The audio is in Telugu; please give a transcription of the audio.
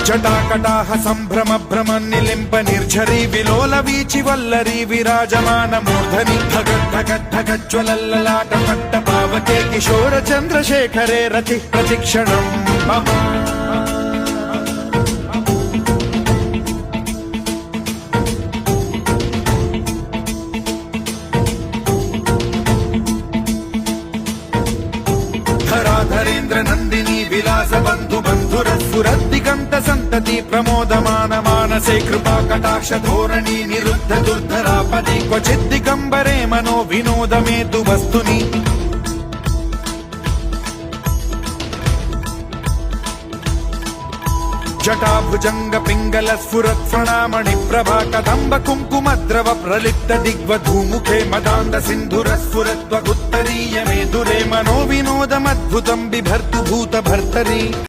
జటాకటాహ సంభ్రమ భ్రమ నిలింప నిర్ఝరీ విలోల వీచి వల్లరీ విరాజమాన మూర్ధని ధగద్ధగద్ధగజ్వలల్లలాట పట్ట పావకే కిశోర చంద్రశేఖరే రతి ప్రతిక్షణం మమ ధరాధరేంద్ర నందిని విలాస బంధు బంధురస్ఫురద్దిగంత సంతతి ప్రమోదమాన మానసే కృపా కటాక్ష ధోరణి నిరుద్ధ దుర్ధరాపది క్వచిద్దిగంబరే మనో వినోదమేతు వస్తుని జటాభుజంగ పింగళ స్ఫురత్ ప్రణామణి ప్రభా కదంబ కుంకుమద్రవ ప్రలిప్త దిగ్వధూముఖే మదాంద సింధుర స్ఫురత్వగుత్తరీయమే దురే మనో వినోదమద్భుతం బిభర్తు భూత భర్తరీ